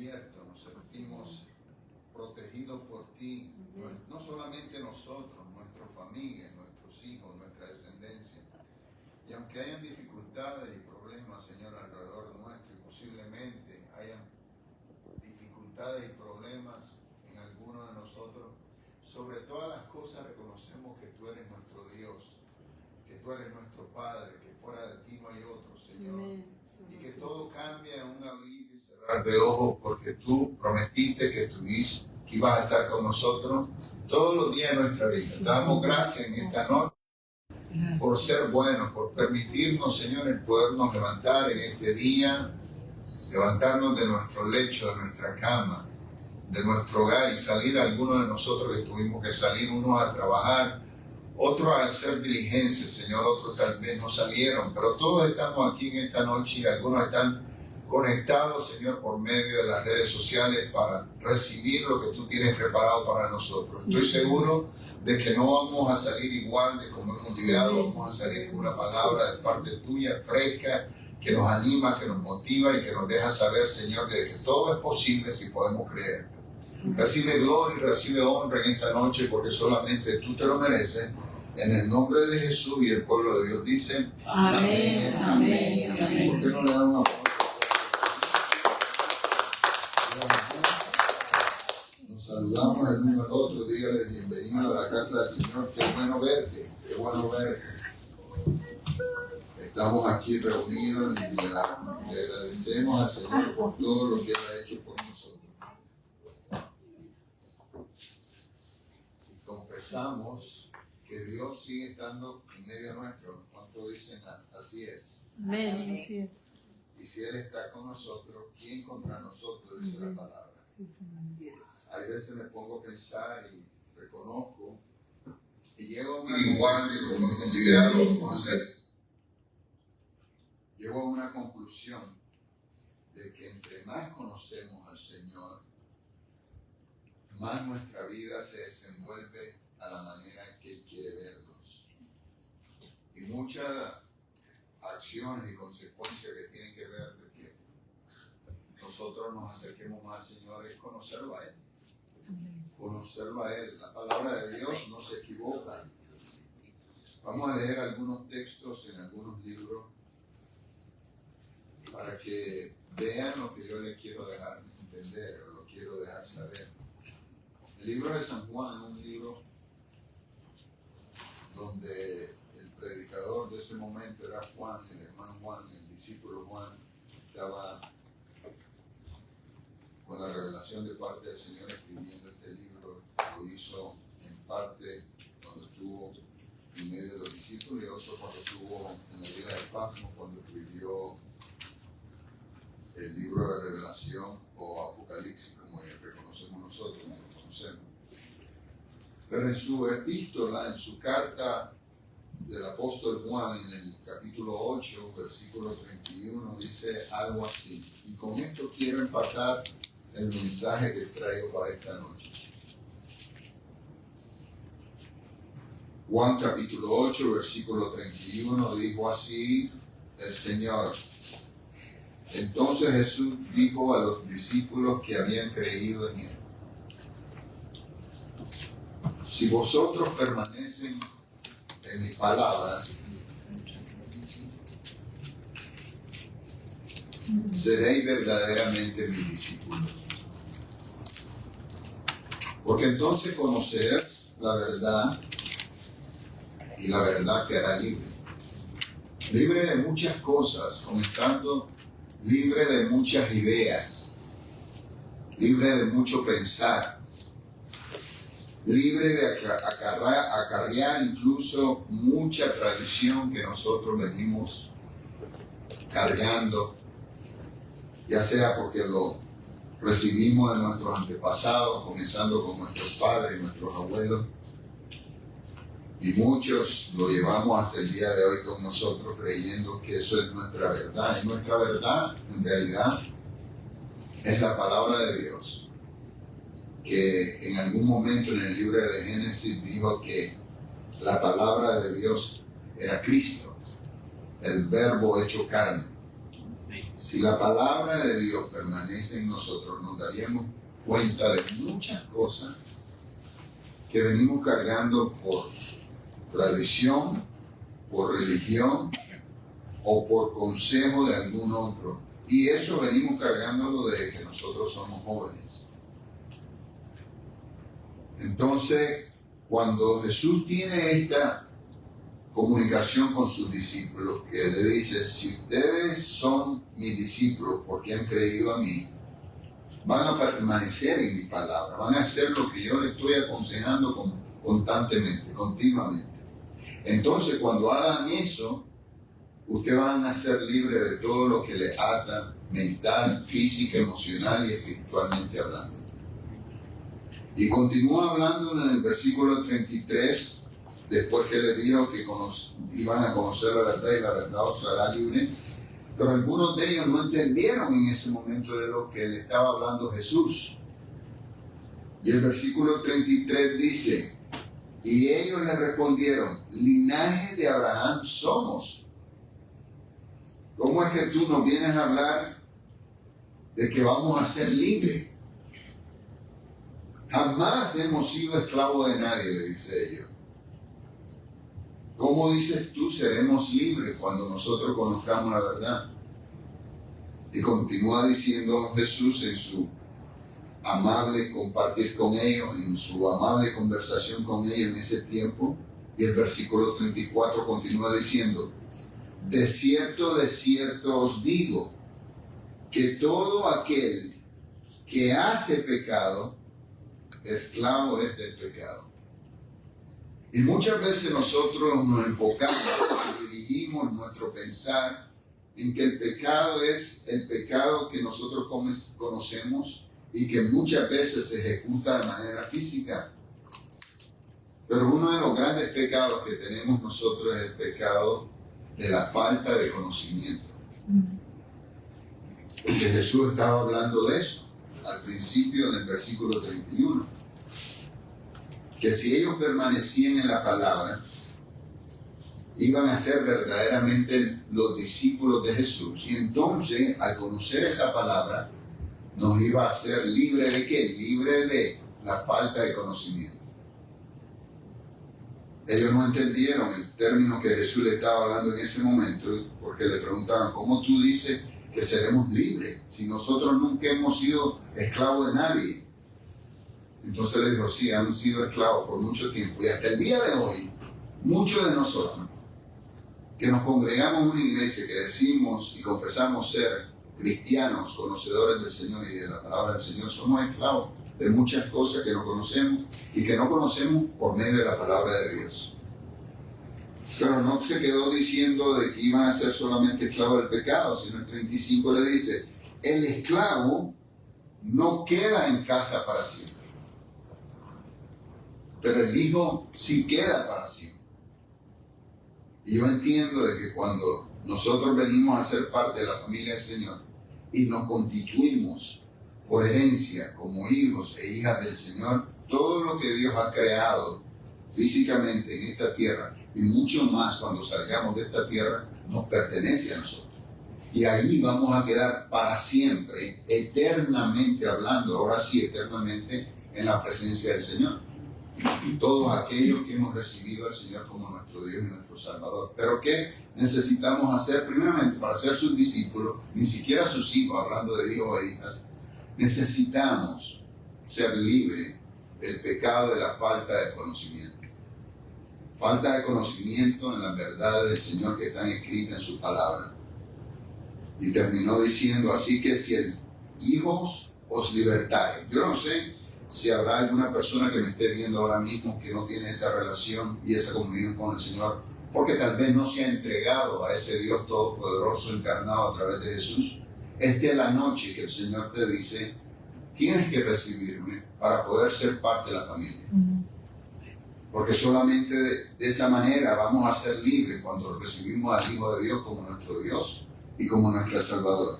cierto, nos sentimos protegidos por ti, no solamente nosotros, nuestra familia, nuestros hijos, nuestra descendencia. Y aunque hayan dificultades y problemas, Señor, alrededor nuestro, y posiblemente hayan dificultades y problemas en algunos de nosotros, sobre todas las cosas reconocemos que tú eres nuestro Dios, que tú eres nuestro Padre, que fuera de ti no hay otro, Señor. Y que todo cambia en un abrir y cerrar de ojos, porque tú prometiste que ibas a estar con nosotros todos los días de nuestra vida. Te damos gracias en esta noche por ser buenos, por permitirnos, Señor, el podernos levantar en este día, levantarnos de nuestro lecho, de nuestra cama, de nuestro hogar y salir algunos de nosotros que tuvimos que salir, unos a trabajar, otros a hacer diligencias, Señor, otros tal vez no salieron, pero todos estamos aquí en esta noche y algunos están conectados, Señor, por medio de las redes sociales para recibir lo que tú tienes preparado para nosotros. Estoy seguro de que no vamos a salir igual de como hemos llegado, vamos a salir con una palabra de parte tuya, fresca, que nos anima, que nos motiva y que nos deja saber, Señor, de que todo es posible si podemos creer. Recibe gloria y recibe honra en esta noche porque solamente tú te lo mereces. En el nombre de Jesús y el pueblo de Dios dice amén, amén, amén. ¿Por qué no le dan un aplauso? Nos saludamos el uno al otro, dígale bienvenido a la casa del Señor, qué bueno verte, qué bueno verte. Estamos aquí reunidos y le agradecemos al Señor por todo lo que Él ha hecho por nosotros. Y confesamos que Dios sigue estando en medio nuestro. ¿Cuánto dicen? Así es. Amén, así es. Y si Él está con nosotros, ¿quién contra nosotros? Dice la palabra. Sí, así es. A veces me pongo a pensar y reconozco y llego a una igual de como vamos a hacer. Llego a una conclusión de que entre más conocemos al Señor, más nuestra vida se desenvuelve a la manera que Él quiere vernos. Y muchas acciones y consecuencias que tienen que ver de que nosotros nos acerquemos más al Señor es conocerlo a Él. Conocerlo a Él. La palabra de Dios no se equivoca. Vamos a leer algunos textos en algunos libros para que vean lo que yo les quiero dejar entender o lo quiero dejar saber. El libro de San Juan es un libro donde el predicador de ese momento era Juan, el hermano Juan, el discípulo Juan, estaba con la revelación de parte del Señor escribiendo este libro. Lo hizo en parte cuando estuvo en medio de los discípulos y otro cuando estuvo en la vida de Pasmo, cuando escribió el libro de Revelación o Apocalipsis, como reconocemos nosotros, como lo conocemos. Pero en su epístola, en su carta del apóstol Juan, en el capítulo 8, versículo 31, dice algo así. Y con esto quiero empatar el mensaje que traigo para esta noche. Juan capítulo 8, versículo 31, dijo así el Señor. Entonces Jesús dijo a los discípulos que habían creído en Él: si vosotros permanecen en mi palabra, seréis verdaderamente mis discípulos. Porque entonces conoceréis la verdad y la verdad te hará libre. Libre de muchas cosas, comenzando libre de muchas ideas, libre de mucho pensar, libre de acarrear incluso mucha tradición que nosotros venimos cargando, ya sea porque lo recibimos de nuestros antepasados, comenzando con nuestros padres y nuestros abuelos, y muchos lo llevamos hasta el día de hoy con nosotros creyendo que eso es nuestra verdad. Y nuestra verdad, en realidad, es la palabra de Dios, que en algún momento en el libro de Génesis dijo que la palabra de Dios era Cristo, el verbo hecho carne. si la palabra de Dios permanece en nosotros, nos daríamos cuenta de muchas cosas que venimos cargando por tradición, por religión o por consejo de algún otro. Y eso venimos cargándolo desde que nosotros somos jóvenes. Entonces, cuando Jesús tiene esta comunicación con sus discípulos, que le dice, si ustedes son mis discípulos porque han creído a mí, van a permanecer en mi palabra, van a hacer lo que yo les estoy aconsejando constantemente, continuamente. Entonces, cuando hagan eso, ustedes van a ser libres de todo lo que les ata, mental, física, emocional y espiritualmente hablando. Y continúa hablando en el versículo 33, después que les dijo que iban a conocer la verdad y la verdad os hará libre. Pero algunos de ellos no entendieron en ese momento de lo que le estaba hablando Jesús. Y el versículo 33 dice, y ellos le respondieron, linaje de Abraham somos. ¿Cómo es que tú nos vienes a hablar de que vamos a ser libres? Jamás hemos sido esclavos de nadie, le dice ellos. ¿Cómo dices tú seremos libres cuando nosotros conozcamos la verdad? Y continúa diciendo Jesús en su amable compartir con ellos, en su amable conversación con ellos en ese tiempo. Y el versículo 34 continúa diciendo, de cierto os digo, que todo aquel que hace pecado, esclavo es del pecado. Y muchas veces nosotros nos enfocamos y dirigimos nuestro pensar en que el pecado es el pecado que nosotros conocemos y que muchas veces se ejecuta de manera física. Pero uno de los grandes pecados que tenemos nosotros es el pecado de la falta de conocimiento. Porque Jesús estaba hablando de eso al principio en el versículo 31. Que si ellos permanecían en la palabra, iban a ser verdaderamente los discípulos de Jesús. Y entonces, al conocer esa palabra, nos iba a hacer libre ¿de qué? Libre de la falta de conocimiento. Ellos no entendieron el término que Jesús le estaba hablando en ese momento, porque le preguntaron, ¿cómo tú dices que seremos libres si nosotros nunca hemos sido esclavos de nadie? Entonces le dijo, sí, han sido esclavos por mucho tiempo. Y hasta el día de hoy, muchos de nosotros que nos congregamos en una iglesia que decimos y confesamos ser cristianos, conocedores del Señor y de la palabra del Señor, somos esclavos de muchas cosas que no conocemos y que no conocemos por medio de la palabra de Dios. Pero no se quedó diciendo de que iban a ser solamente esclavos del pecado, sino el 35 le dice, el esclavo no queda en casa para siempre, pero el hijo sí queda para siempre. Y yo entiendo de que cuando nosotros venimos a ser parte de la familia del Señor y nos constituimos por herencia como hijos e hijas del Señor, todo lo que Dios ha creado físicamente en esta tierra y mucho más cuando salgamos de esta tierra nos pertenece a nosotros. Y ahí vamos a quedar para siempre, eternamente hablando, ahora sí eternamente, en la presencia del Señor. Todos aquellos que hemos recibido al Señor como nuestro Dios y nuestro Salvador. Pero ¿qué necesitamos hacer? Primeramente, para ser sus discípulos, ni siquiera sus hijos, hablando de hijos e hijas, necesitamos ser libres del pecado de la falta de conocimiento. Falta de conocimiento en las verdades del Señor que están escritas en su palabra. Y terminó diciendo, así que si el hijos os libertare. Yo no sé si habrá alguna persona que me esté viendo ahora mismo que no tiene esa relación y esa comunión con el Señor, porque tal vez no se ha entregado a ese Dios todopoderoso encarnado a través de Jesús. Esta es la noche que el Señor te dice, tienes que recibirme para poder ser parte de la familia. Porque solamente de esa manera vamos a ser libres cuando recibimos al Hijo de Dios como nuestro Dios y como nuestro Salvador.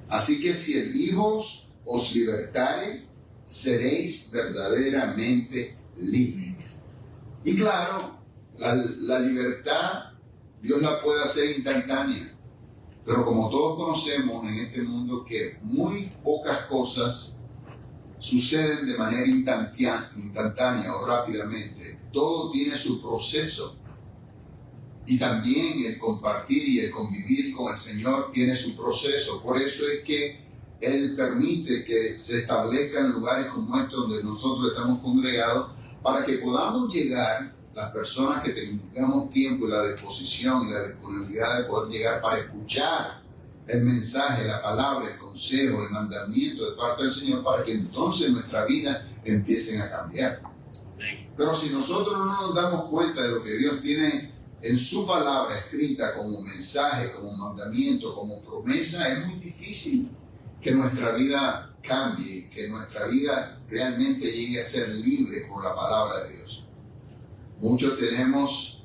Así que si el Hijo os libertare, seréis verdaderamente libres. Y claro, la libertad Dios la puede hacer instantánea. Pero como todos conocemos en este mundo que muy pocas cosas suceden de manera instantánea o rápidamente. Todo tiene su proceso. Y también el compartir y el convivir con el Señor tiene su proceso. Por eso es que Él permite que se establezcan lugares como estos donde nosotros estamos congregados para que podamos llegar, las personas que tengamos tiempo y la disposición y la disponibilidad de poder llegar para escuchar el mensaje, la palabra, el consejo, el mandamiento de parte del Señor, para que entonces nuestra vida empiecen a cambiar. Pero si nosotros no nos damos cuenta de lo que Dios tiene en su palabra escrita como mensaje, como mandamiento, como promesa, es muy difícil que nuestra vida cambie, que nuestra vida realmente llegue a ser libre por la palabra de Dios. Muchos tenemos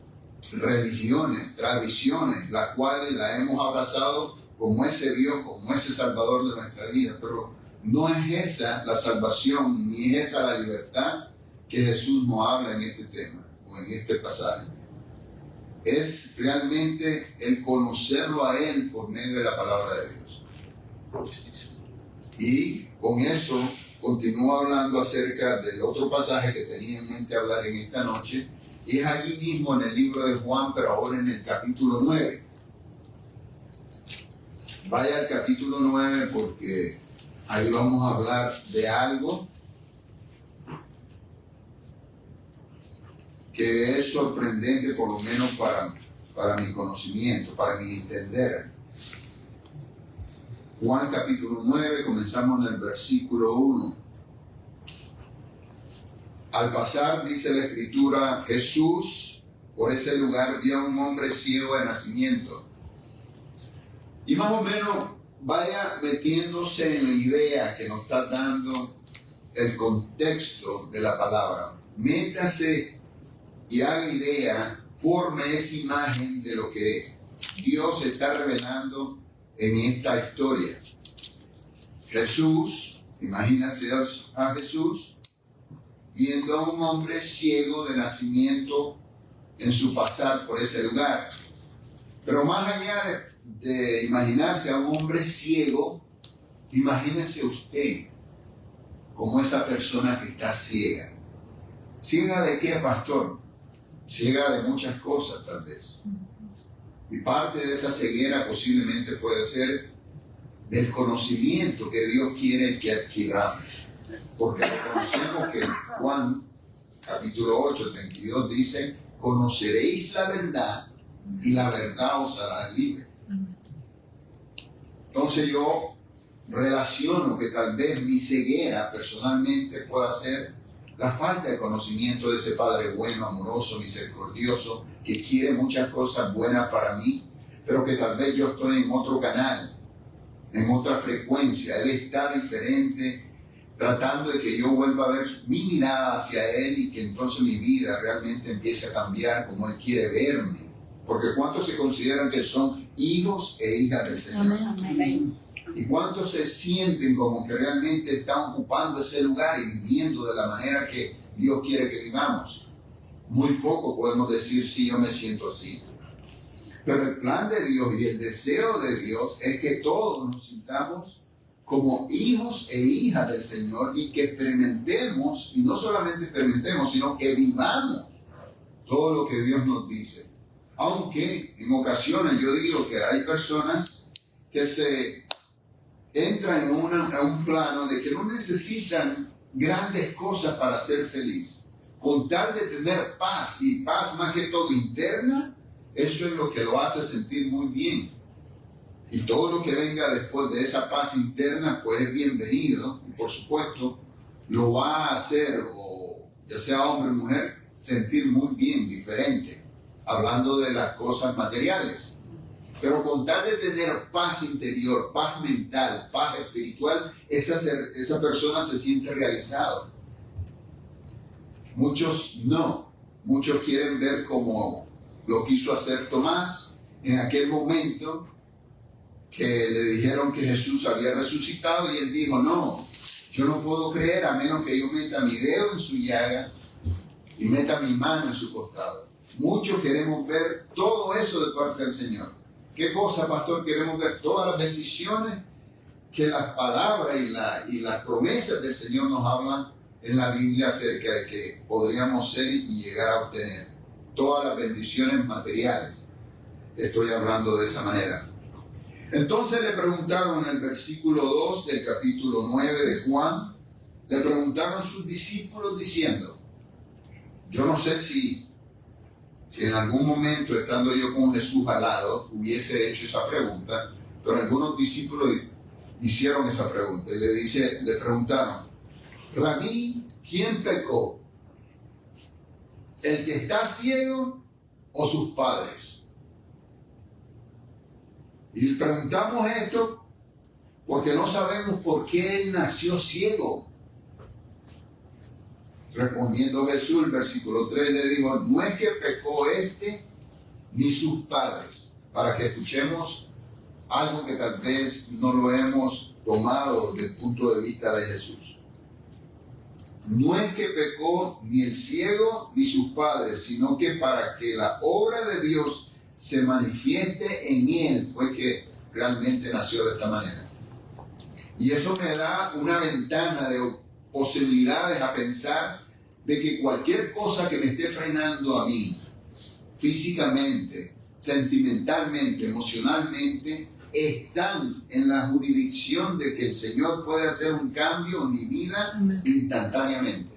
religiones, tradiciones, las cuales las hemos abrazado como ese Dios, como ese Salvador de nuestra vida, pero no es esa la salvación, ni es esa la libertad que Jesús nos habla en este tema, o en este pasaje. Es realmente el conocerlo a Él por medio de la palabra de Dios. Y con eso continúo hablando acerca del otro pasaje que tenía en mente hablar en esta noche, y es allí mismo en el libro de Juan, pero ahora en el capítulo 9. Vaya al capítulo 9 porque ahí vamos a hablar de algo que es sorprendente, por lo menos para mi conocimiento, para mi entender. Juan capítulo 9, comenzamos en el versículo 1. Al pasar, dice la Escritura, Jesús por ese lugar vio a un hombre ciego de nacimiento. Y más o menos vaya metiéndose en la idea que nos está dando el contexto de la palabra. Métase y haga idea, forme esa imagen de lo que Dios está revelando en esta historia. Jesús, imagínase a Jesús viendo a un hombre ciego de nacimiento en su pasar por ese lugar. Pero más allá de imaginarse a un hombre ciego, imagínese usted como esa persona que está ciega. ¿Ciega de qué, pastor? Ciega de muchas cosas, tal vez. Y parte de esa ceguera posiblemente puede ser del conocimiento que Dios quiere que adquiramos. Porque reconocemos que Juan, capítulo 8, 32, dice, conoceréis la verdad y la verdad os hará libre. Entonces yo relaciono que tal vez mi ceguera personalmente pueda ser la falta de conocimiento de ese Padre bueno, amoroso, misericordioso, que quiere muchas cosas buenas para mí, pero que tal vez yo estoy en otro canal, en otra frecuencia. Él está diferente, tratando de que yo vuelva a ver mi mirada hacia Él y que entonces mi vida realmente empiece a cambiar como Él quiere verme. Porque ¿cuántos se consideran que son hijos e hijas del Señor? Amén. ¿Y cuántos se sienten como que realmente están ocupando ese lugar y viviendo de la manera que Dios quiere que vivamos? Muy poco podemos decir, sí, yo me siento así. Pero el plan de Dios y el deseo de Dios es que todos nos sintamos como hijos e hijas del Señor y que experimentemos, y no solamente experimentemos, sino que vivamos todo lo que Dios nos dice. Aunque en ocasiones yo digo que hay personas que se entran en un plano de que no necesitan grandes cosas para ser feliz. Con tal de tener paz, y paz más que todo interna, eso es lo que lo hace sentir muy bien. Y todo lo que venga después de esa paz interna, pues es bienvenido. Y por supuesto, lo va a hacer, o ya sea hombre o mujer, sentir muy bien, diferente. Hablando de las cosas materiales. Pero con tal de tener paz interior, paz mental, paz espiritual, esa persona se siente realizado. Muchos no. Muchos quieren ver como lo quiso hacer Tomás en aquel momento que le dijeron que Jesús había resucitado y él dijo, no, yo no puedo creer a menos que yo meta mi dedo en su llaga y meta mi mano en su costado. Muchos queremos ver todo eso de parte del Señor. ¿Qué cosa, pastor, queremos ver? Todas las bendiciones que las palabras y las promesas del Señor nos hablan en la Biblia acerca de que podríamos ser y llegar a obtener. Todas las bendiciones materiales. Estoy hablando de esa manera. Entonces le preguntaron en el versículo 2 del capítulo 9 de Juan, le preguntaron a sus discípulos diciendo, yo no sé si en algún momento, estando yo con Jesús al lado, hubiese hecho esa pregunta, pero algunos discípulos hicieron esa pregunta y le preguntaron, Rabí, ¿quién pecó? ¿El que está ciego o sus padres? Y le preguntamos esto porque no sabemos por qué él nació ciego. Respondiendo Jesús, el versículo 3 le dijo, no es que pecó ni sus padres, para que escuchemos algo que tal vez no lo hemos tomado desde el punto de vista de Jesús. No es que pecó ni el ciego ni sus padres, sino que para que la obra de Dios se manifieste en él fue que realmente nació de esta manera. Y eso me da una ventana de posibilidades a pensar de que cualquier cosa que me esté frenando a mí, físicamente, sentimentalmente, emocionalmente, están en la jurisdicción de que el Señor puede hacer un cambio en mi vida instantáneamente.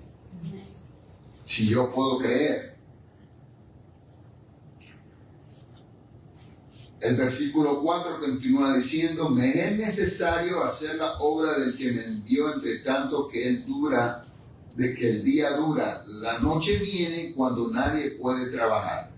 Si yo puedo creer. El versículo 4 continúa diciendo, me es necesario hacer la obra del que me envió, entre tanto que él dura, de que el día dura, la noche viene cuando nadie puede trabajar.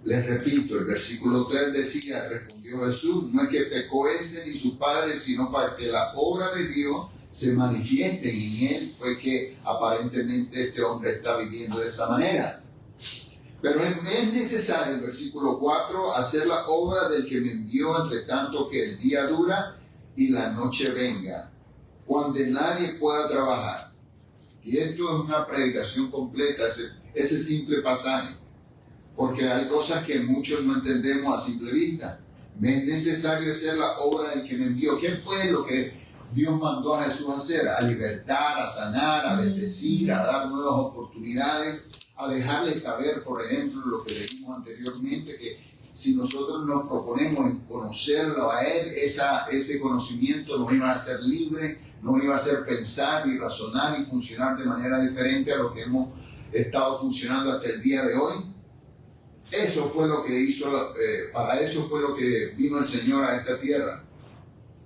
Les repito, el versículo 3 decía, respondió Jesús, no es que pecó ni sus padres, sino para que la obra de Dios se manifieste en él, fue que aparentemente este hombre está viviendo de esa manera. Pero es necesario, el versículo 4, hacer la obra del que me envió, entre tanto que el día dura y la noche venga, cuando nadie pueda trabajar. Y esto es una predicación completa, ese simple pasaje, porque hay cosas que muchos no entendemos a simple vista. Me es necesario hacer la obra del que me envió. ¿Qué fue lo que Dios mandó a Jesús a hacer? A libertar, a sanar, a bendecir, a dar nuevas oportunidades, a dejarle saber, por ejemplo, lo que dijimos anteriormente, que si nosotros nos proponemos en conocerlo a Él, ese conocimiento nos iba a hacer libres, nos iba a hacer pensar y razonar y funcionar de manera diferente a lo que hemos estado funcionando hasta el día de hoy. Eso fue lo que hizo, para eso fue lo que vino el Señor a esta tierra.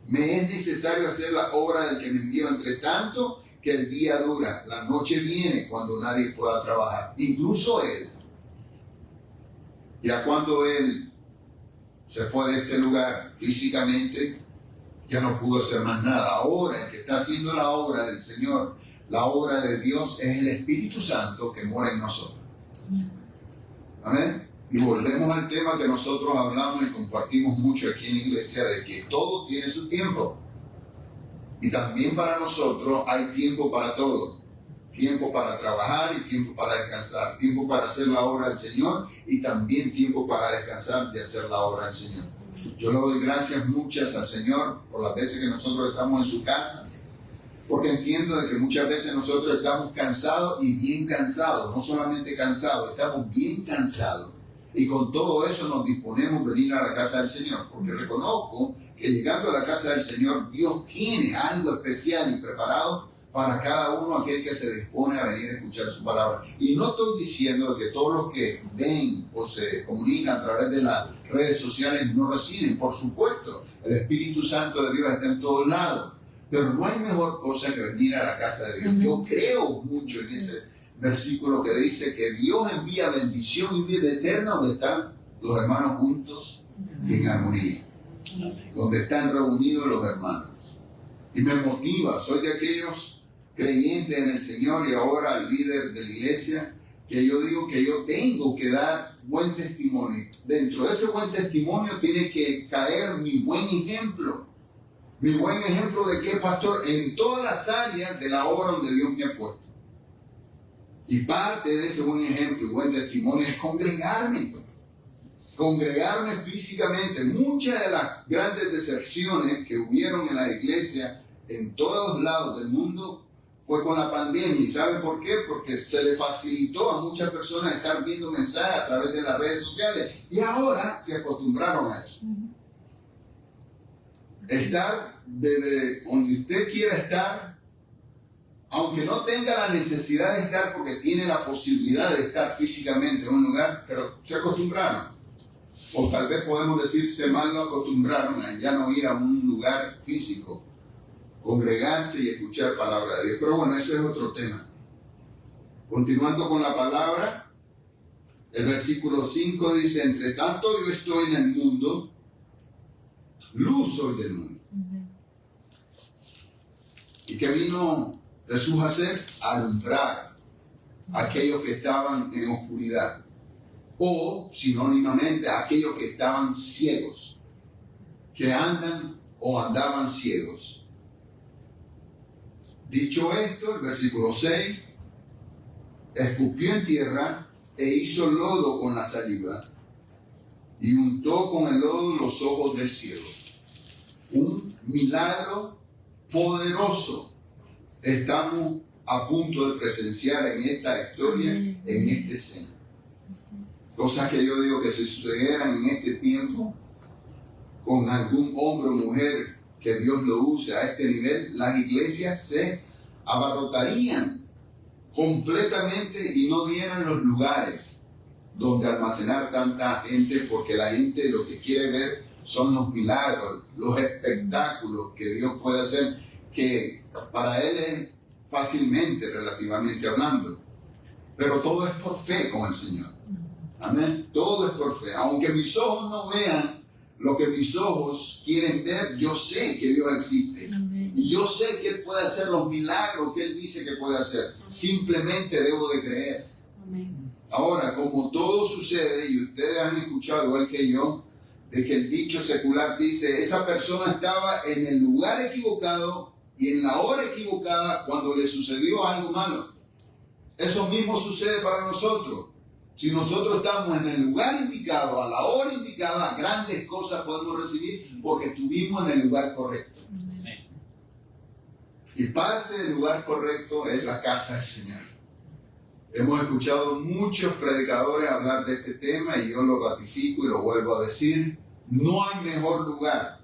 Me es necesario hacer la obra del que me envió, entre tanto que el día dura, la noche viene cuando nadie pueda trabajar, incluso Él. Ya cuando Él se fue de este lugar físicamente, ya no pudo hacer más nada. Ahora el que está haciendo la obra del Señor, la obra de Dios, es el Espíritu Santo que mora en nosotros. Amén. Y volvemos al tema que nosotros hablamos y compartimos mucho aquí en la iglesia, de que todo tiene su tiempo. Y también para nosotros hay tiempo para todo. Tiempo para trabajar y tiempo para descansar. Tiempo para hacer la obra del Señor y también tiempo para descansar de hacer la obra del Señor. Yo le doy gracias muchas al Señor por las veces que nosotros estamos en su casa, porque entiendo de que muchas veces nosotros estamos cansados y bien cansados. No solamente cansados, estamos bien cansados. Y con todo eso nos disponemos a venir a la casa del Señor, porque reconozco que llegando a la casa del Señor, Dios tiene algo especial y preparado para cada uno, aquel que se dispone a venir a escuchar su palabra. Y no estoy diciendo que todos los que ven o se comunican a través de las redes sociales no reciben. Por supuesto, el Espíritu Santo de Dios está en todos lados, pero no hay mejor cosa que venir a la casa de Dios. Yo creo mucho en ese versículo que dice que Dios envía bendición y vida eterna donde están los hermanos juntos y en armonía, donde están reunidos los hermanos. Y me motiva, soy de aquellos creyentes en el Señor y ahora líder de la iglesia, que yo digo que yo tengo que dar buen testimonio. Dentro de ese buen testimonio tiene que caer mi buen ejemplo. Mi buen ejemplo de qué, pastor, en todas las áreas de la obra donde Dios me ha puesto. Y parte de ese buen ejemplo y buen testimonio es congregarme. congregarme físicamente. Muchas de las grandes deserciones que hubieron en la iglesia en todos lados del mundo fue con la pandemia. ¿Y saben por qué? Porque se le facilitó a muchas personas estar viendo mensajes a través de las redes sociales y ahora se acostumbraron a eso. Estar desde donde usted quiera estar, aunque no tenga la necesidad de estar porque tiene la posibilidad de estar físicamente en un lugar, pero se acostumbraron. O tal vez podemos decir se mal lo acostumbraron a ya no ir a un lugar físico, congregarse y escuchar palabra de Dios. Pero bueno, ese es otro tema. Continuando con la palabra, el versículo 5 dice: entre tanto yo estoy en el mundo, luz soy del mundo. ¿Y qué vino Jesús a hacer? A alumbrar a aquellos que estaban en oscuridad. O, sinónimamente, a aquellos que estaban ciegos, que andan o andaban ciegos. Dicho esto, el versículo 6, escupió en tierra e hizo lodo con la saliva y untó con el lodo los ojos del ciego. Un milagro poderoso estamos a punto de presenciar en esta historia, en esta escena. Cosas que yo digo que si sucedieran en este tiempo con algún hombre o mujer que Dios lo use a este nivel, las iglesias se abarrotarían completamente y no dieran los lugares donde almacenar tanta gente, porque la gente lo que quiere ver son los milagros, los espectáculos que Dios puede hacer, que para Él es fácilmente, relativamente hablando. Pero todo es por fe con el Señor. Amén. Todo es por fe. Aunque mis ojos no vean lo que mis ojos quieren ver, yo sé que Dios existe. Amén. Y yo sé que Él puede hacer los milagros que Él dice que puede hacer. Simplemente debo de creer. Amén. Ahora, como todo sucede, y ustedes han escuchado igual que yo, de que el dicho secular dice: esa persona estaba en el lugar equivocado y en la hora equivocada cuando le sucedió algo malo. Eso mismo sucede para nosotros. Si nosotros estamos en el lugar indicado, a la hora indicada, grandes cosas podemos recibir porque estuvimos en el lugar correcto. Y parte del lugar correcto es la casa del Señor. Hemos escuchado muchos predicadores hablar de este tema y yo lo ratifico y lo vuelvo a decir. No hay mejor lugar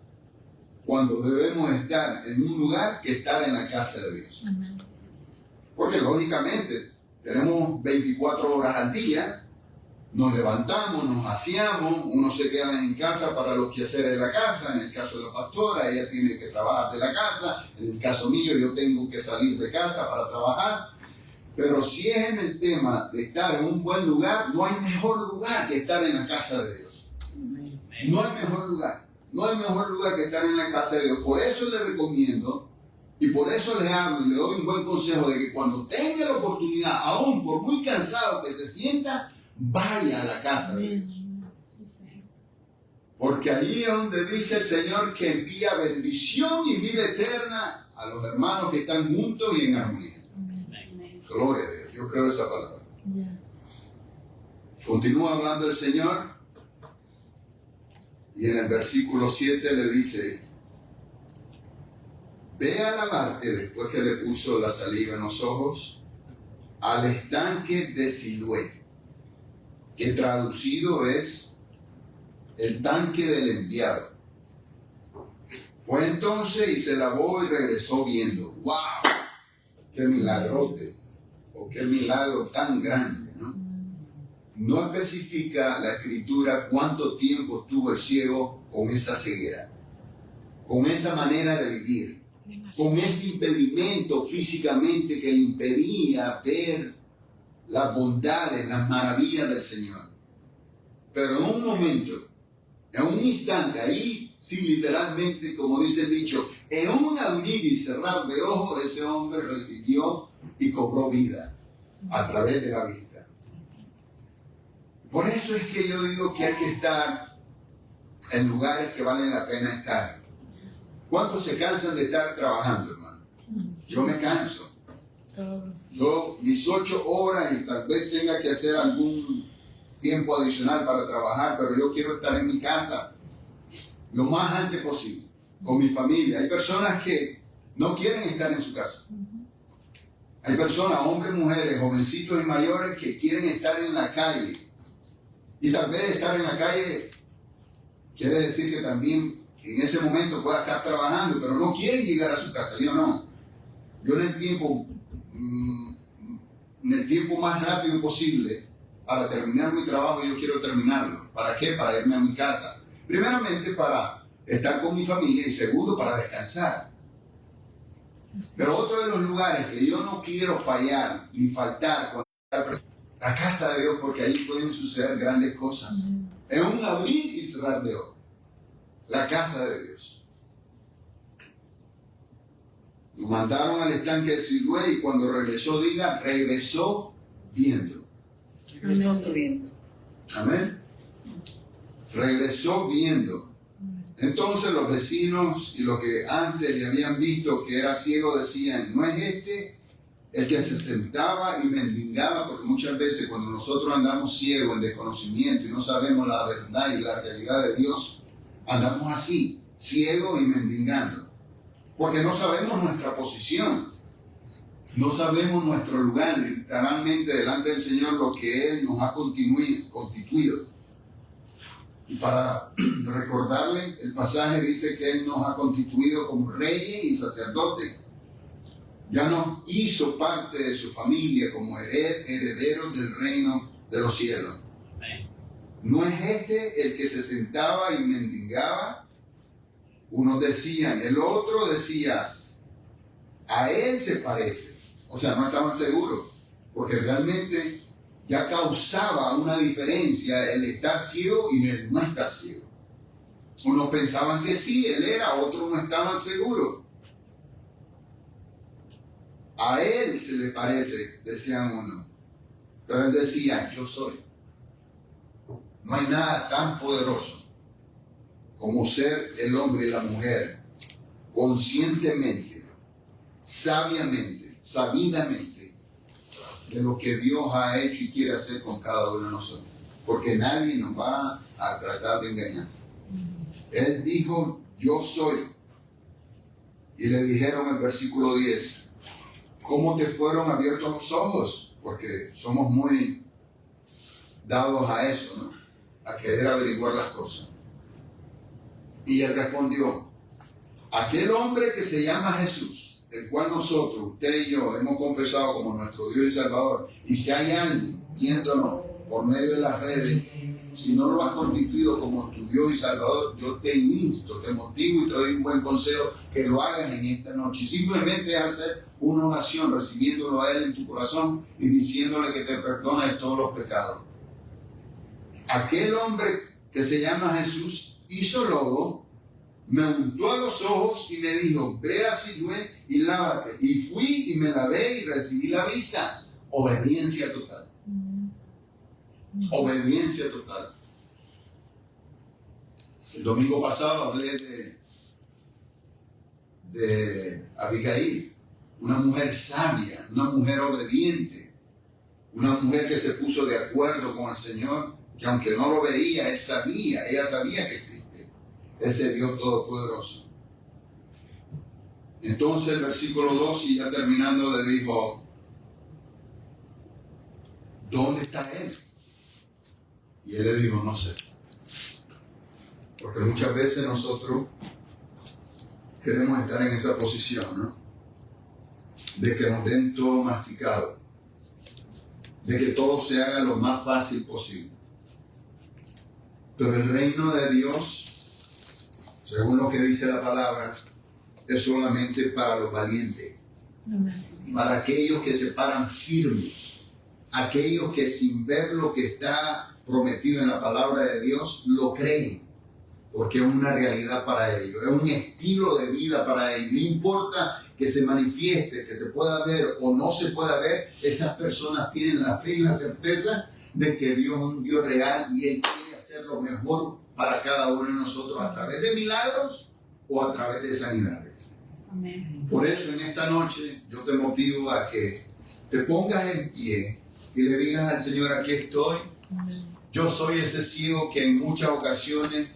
cuando debemos estar en un lugar que estar en la casa de Dios. Porque lógicamente tenemos 24 horas al día. Nos levantamos, nos aseamos, uno se queda en casa para los quehaceres de la casa. En el caso de la pastora, ella tiene que trabajar de la casa. En el caso mío, yo tengo que salir de casa para trabajar. Pero si es en el tema de estar en un buen lugar, no hay mejor lugar que estar en la casa de Dios. No hay mejor lugar. No hay mejor lugar que estar en la casa de Dios. Por eso le recomiendo y por eso le hablo y le doy un buen consejo de que cuando tenga la oportunidad, aún por muy cansado que se sienta, vaya a la casa de Dios. Porque allí es donde dice el Señor que envía bendición y vida eterna a los hermanos que están juntos y en armonía. Gloria a Dios. Yo creo esa palabra. Continúa hablando el Señor y en el versículo 7 le dice: ve a lavarte, después que le puso la saliva en los ojos, al estanque de Siloé, que traducido es el tanque del enviado. Fue entonces y se lavó y regresó viendo. ¡Wow! ¡Qué milagrotes! O qué milagro tan grande, ¿no? No especifica la Escritura cuánto tiempo estuvo el ciego con esa ceguera, con esa manera de vivir, con ese impedimento físicamente que le impedía ver las bondades, las maravillas del Señor. Pero en un momento, en un instante, ahí sí, literalmente, como dice el dicho, en un abrir y cerrar de ojos, ese hombre recibió y cobró vida a través de la vista. Por eso es que yo digo que hay que estar en lugares que valen la pena estar. ¿Cuántos se cansan de estar trabajando, hermano? Yo me canso. Yo, mis 8 horas y tal vez tenga que hacer algún tiempo adicional para trabajar, pero yo quiero estar en mi casa lo más antes posible, con mi familia. Hay personas que no quieren estar en su casa. Hay personas, hombres, mujeres, jovencitos y mayores, que quieren estar en la calle. Y tal vez estar en la calle quiere decir que también en ese momento pueda estar trabajando, pero no quieren llegar a su casa. Yo no. Yo en el tiempo más rápido posible, para terminar mi trabajo, yo quiero terminarlo. ¿Para qué? Para irme a mi casa. Primeramente, para estar con mi familia, y segundo, para descansar. Pero otro de los lugares que yo no quiero fallar ni faltar cuando la casa de Dios, porque ahí pueden suceder grandes cosas. Es un abrir y cerrar de ojos. La casa de Dios. Lo mandaron al estanque de Siloé y cuando regresó, regresó viendo. Regresó viendo. Amén. Regresó viendo. Entonces los vecinos y los que antes le habían visto que era ciego decían, ¿no es este el que se sentaba y mendigaba? Porque muchas veces cuando nosotros andamos ciegos en desconocimiento y no sabemos la verdad y la realidad de Dios, andamos así, ciegos y mendigando. Porque no sabemos nuestra posición, no sabemos nuestro lugar literalmente delante del Señor, lo que Él nos ha constituido. Y para recordarle, el pasaje dice que Él nos ha constituido como reyes y sacerdotes. Ya nos hizo parte de su familia como herederos del reino de los cielos. ¿No es este el que se sentaba y mendigaba? Unos decían, el otro decía, a él se parece. O sea, no estaban seguros, porque realmente ya causaba una diferencia el estar ciego y el no estar ciego. Unos pensaban que sí, él era, otros no estaban seguros. A él se le parece, decían unos. Pero él decía, yo soy. No hay nada tan poderoso como ser el hombre y la mujer conscientemente, sabiamente, sabidamente de lo que Dios ha hecho y quiere hacer con cada uno de nosotros. Porque nadie nos va a tratar de engañar. Él dijo, yo soy. Y le dijeron en el versículo 10, ¿cómo te fueron abiertos los ojos? Porque somos muy dados a eso, ¿no? A querer averiguar las cosas. Y él respondió, aquel hombre que se llama Jesús, el cual nosotros, usted y yo, hemos confesado como nuestro Dios y Salvador, y si hay alguien viéndonos por medio de las redes, si no lo has constituido como tu Dios y Salvador, yo te insto, te motivo y te doy un buen consejo que lo hagas en esta noche. Simplemente hacer una oración, recibiéndolo a Él en tu corazón y diciéndole que te perdona de todos los pecados. Aquel hombre que se llama Jesús hizo lodo, me untó a los ojos y me dijo, ve a Siloé y lávate. Y fui y me lavé y recibí la vista. Obediencia total. Obediencia total. El domingo pasado hablé de Abigail, una mujer sabia, una mujer obediente, una mujer que se puso de acuerdo con el Señor, que aunque no lo veía, ella sabía que existe ese Dios todopoderoso. Entonces el versículo 2, y ya terminando, le dijo, ¿dónde está él? Y él le dijo, no sé. Porque muchas veces nosotros queremos estar en esa posición, ¿no? De que nos den todo masticado, de que todo se haga lo más fácil posible. Pero el reino de Dios, según lo que dice la palabra, es solamente para los valientes. Amén. Para aquellos que se paran firmes, aquellos que sin ver lo que está prometido en la palabra de Dios, lo creen, porque es una realidad para ellos, es un estilo de vida para ellos. No importa que se manifieste, que se pueda ver o no se pueda ver, esas personas tienen la fe y la certeza de que Dios es un Dios real y Él quiere hacer lo mejor para cada uno de nosotros a través de milagros o a través de sanidades. Amén. Por eso en esta noche yo te motivo a que te pongas en pie y le digas al Señor, aquí estoy, Yo soy ese ciego que en muchas ocasiones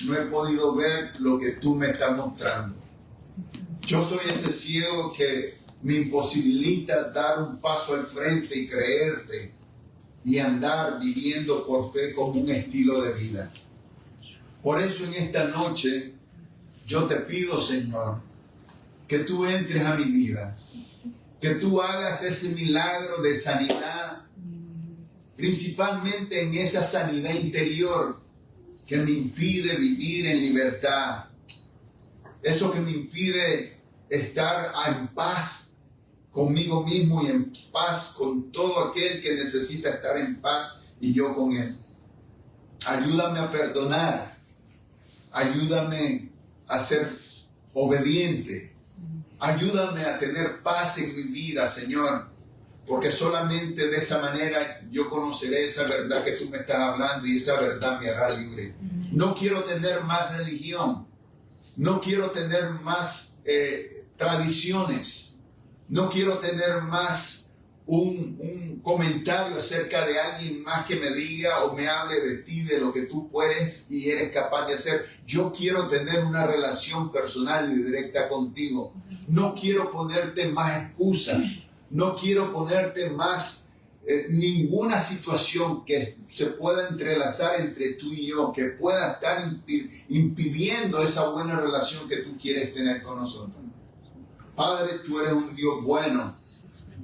no he podido ver lo que tú me estás mostrando. Yo soy ese ciego que me imposibilita dar un paso al frente y creerte y andar viviendo por fe como un estilo de vida. Por eso en esta noche yo te pido, Señor, que tú entres a mi vida, que tú hagas ese milagro de sanidad, principalmente en esa sanidad interior que me impide vivir en libertad, eso que me impide estar en paz conmigo mismo y en paz con todo aquel que necesita estar en paz y yo con él. Ayúdame a perdonar, ayúdame a ser obediente, ayúdame a tener paz en mi vida, Señor, porque solamente de esa manera yo conoceré esa verdad que tú me estás hablando y esa verdad me hará libre. No quiero tener más religión, no quiero tener más tradiciones, no quiero tener más un comentario acerca de alguien más que me diga o me hable de ti, de lo que tú puedes y eres capaz de hacer. Yo quiero tener una relación personal y directa contigo. No quiero ponerte más excusas, no quiero ponerte más ninguna situación que se pueda entrelazar entre tú y yo, que pueda estar impidiendo esa buena relación que tú quieres tener con nosotros. Padre, tú eres un Dios bueno,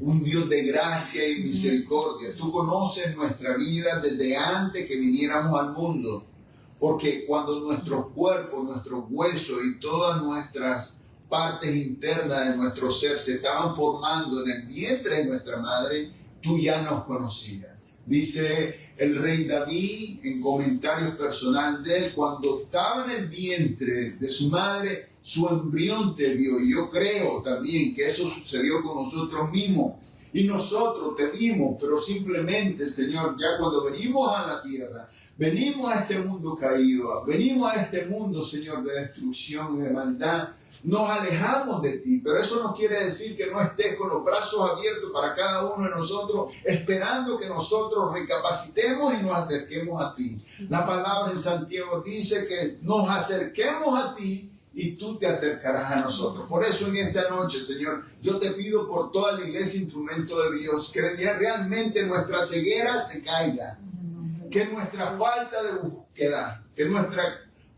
un Dios de gracia y misericordia. Tú conoces nuestra vida desde antes que viniéramos al mundo, porque cuando nuestros cuerpos, nuestros huesos y todas nuestras partes internas de nuestro ser se estaban formando en el vientre de nuestra madre, tú ya nos conocías. Dice el rey David en comentarios personales de él, cuando estaba en el vientre de su madre, su embrión te vio. Y yo creo también que eso sucedió con nosotros mismos. Y nosotros te vimos, pero simplemente, Señor, ya cuando venimos a la tierra, venimos a este mundo caído, venimos a este mundo, Señor, de destrucción y de maldad, nos alejamos de ti, pero eso no quiere decir que no estés con los brazos abiertos para cada uno de nosotros, esperando que nosotros recapacitemos y nos acerquemos a ti. La palabra en Santiago dice que nos acerquemos a ti y tú te acercarás a nosotros. Por eso en esta noche, Señor, yo te pido por toda la iglesia instrumento de Dios, que realmente nuestra ceguera se caiga, que nuestra falta de búsqueda, que nuestra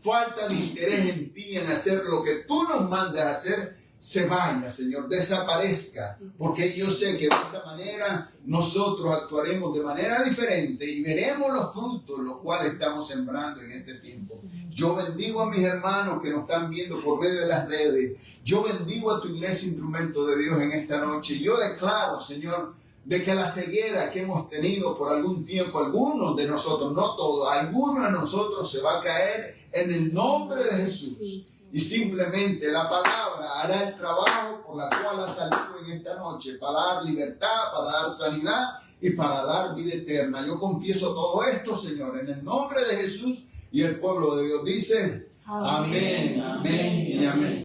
falta de interés en ti, en hacer lo que tú nos mandas hacer, se vaya, Señor, desaparezca, porque yo sé que de esa manera nosotros actuaremos de manera diferente y veremos los frutos los cuales estamos sembrando en este tiempo. Yo bendigo a mis hermanos que nos están viendo por medio de las redes. Yo bendigo a tu iglesia instrumento de Dios en esta noche. Yo declaro, Señor, de que la ceguera que hemos tenido por algún tiempo, algunos de nosotros, no todos, algunos de nosotros se va a caer en el nombre de Jesús. Y simplemente la palabra hará el trabajo por la cual ha salido en esta noche, para dar libertad, para dar sanidad y para dar vida eterna. Yo confieso todo esto, Señor, en el nombre de Jesús, y el pueblo de Dios dice, amén, amén y amén.